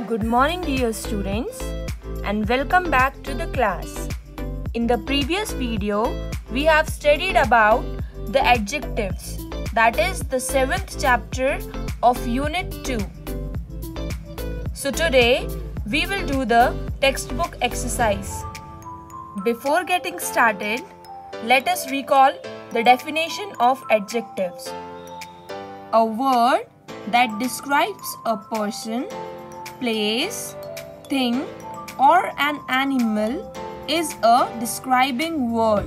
Good morning, dear students, and welcome back to the class. In the previous video, we have studied about the adjectives, that is the 7th chapter of Unit 2. So today, we will do the textbook exercise. Before getting started, let us recall the definition of adjectives. A word that describes a person, place, thing, or an animal is a describing word,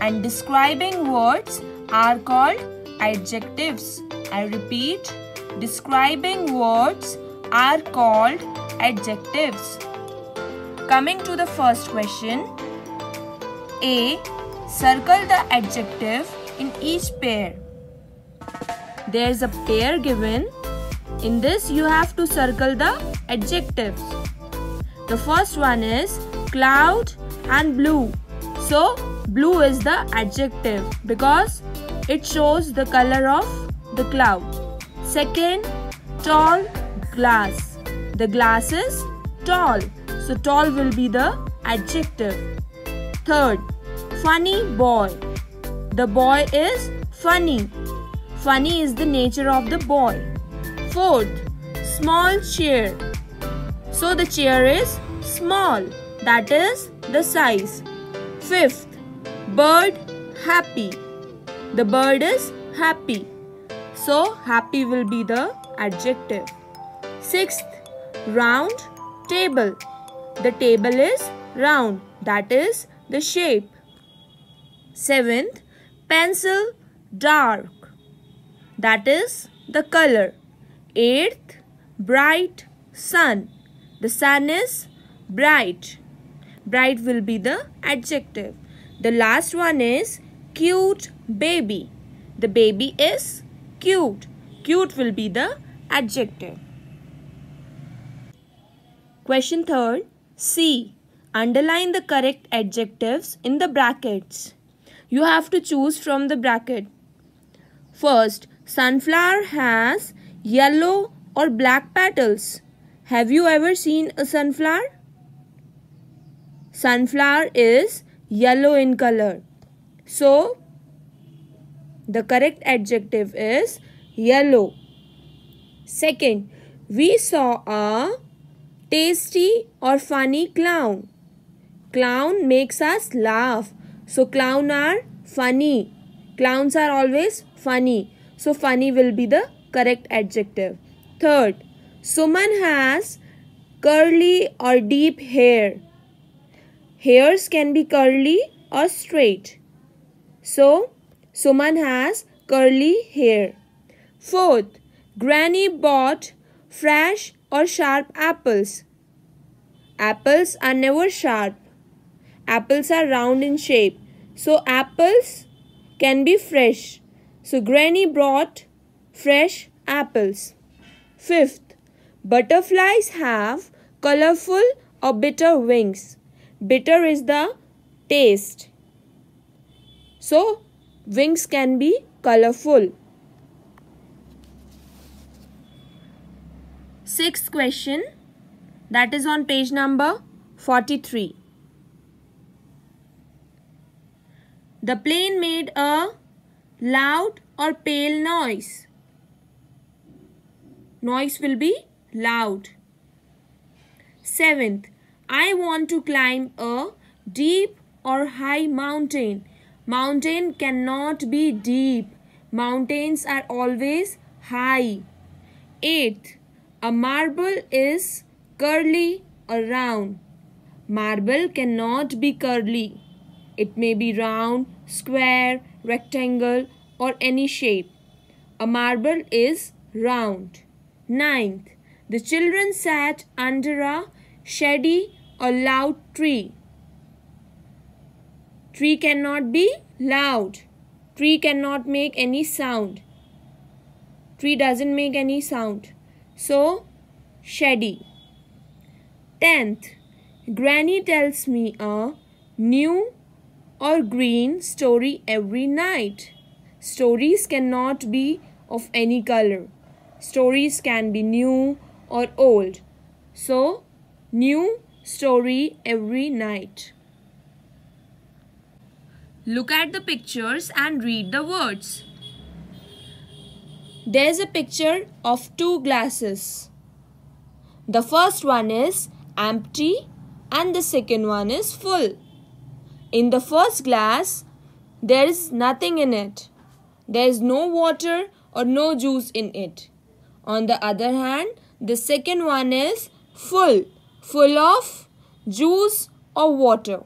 and describing words are called adjectives. I repeat, describing words are called adjectives. Coming to the first question, A. Circle the adjective in each pair. There is a pair given. In this, you have to circle the adjectives. The first one is cloud and blue. So, blue is the adjective because it shows the color of the cloud. Second, tall glass. The glass is tall. So, tall will be the adjective. Third, funny boy. The boy is funny. Funny is the nature of the boy. Fourth, small chair. So the chair is small, that is the size. Fifth, bird happy. The bird is happy. So happy will be the adjective. Sixth, round table. The table is round, that is the shape. Seventh, pencil dark. That is the color. Eighth, bright sun. The sun is bright. Bright will be the adjective. The last one is cute baby. The baby is cute. Cute will be the adjective. Question third, C. Underline the correct adjectives in the brackets. You have to choose from the bracket. First, sunflower has yellow or black petals. Have you ever seen a sunflower? Sunflower is yellow in color. So, the correct adjective is yellow. Second, we saw a tasty or funny clown. Clown makes us laugh. So, clown are funny. Clowns are always funny. So, funny will be the correct adjective. Third, Suman has curly or deep hair. Hairs can be curly or straight. So, Suman has curly hair. Fourth, Granny bought fresh or sharp apples. Apples are never sharp. Apples are round in shape. So, apples can be fresh. So, Granny brought fresh apples. Fifth, butterflies have colorful or bitter wings. Bitter is the taste. So, wings can be colorful. Sixth question, that is on page number 43. The plane made a loud or pale noise. Noise will be loud. Seventh, I want to climb a deep or high mountain. Mountain cannot be deep. Mountains are always high. Eighth, a marble is curly or round. Marble cannot be curly. It may be round, square, rectangle, or any shape. A marble is round. Ninth, the children sat under a shady or loud tree. Tree cannot be loud. Tree cannot make any sound. Tree doesn't make any sound. So, shady. 10th, Granny tells me a new or green story every night. Stories cannot be of any color. Stories can be new or old. So, new story every night. Look at the pictures and read the words. There's a picture of two glasses. The first one is empty and the second one is full. In the first glass, there is nothing in it. There is no water or no juice in it. On the other hand, the second one is full of juice or water.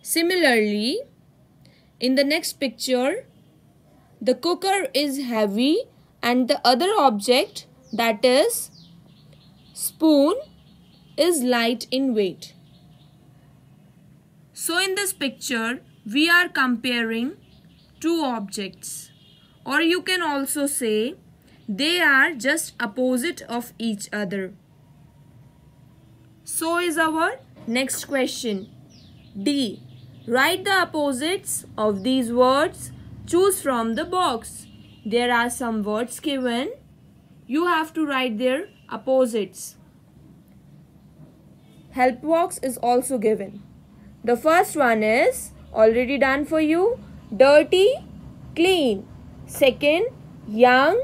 Similarly, in the next picture, the cooker is heavy and the other object, that is spoon, is light in weight. So in this picture, we are comparing two objects, or you can also say they are just opposite of each other. So is our next question. D. Write the opposites of these words. Choose from the box. There are some words given. You have to write their opposites. Help box is also given. The first one is already done for you. Dirty, clean. Second, young.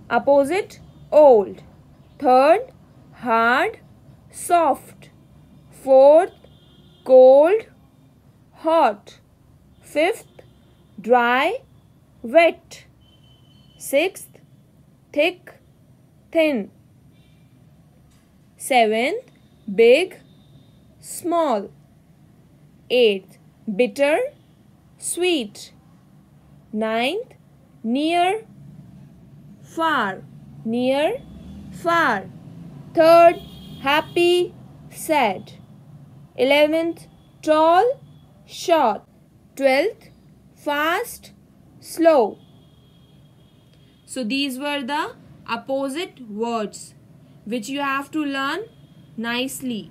Opposite, old. Third, hard, soft. Fourth, cold, hot. Fifth, dry, wet. Sixth, thick, thin. Seventh, big, small. Eighth, bitter, sweet. Ninth, near, far. Near, far. Third, happy, sad. 11th, tall, short. 12th, fast, slow. So these were the opposite words which you have to learn nicely.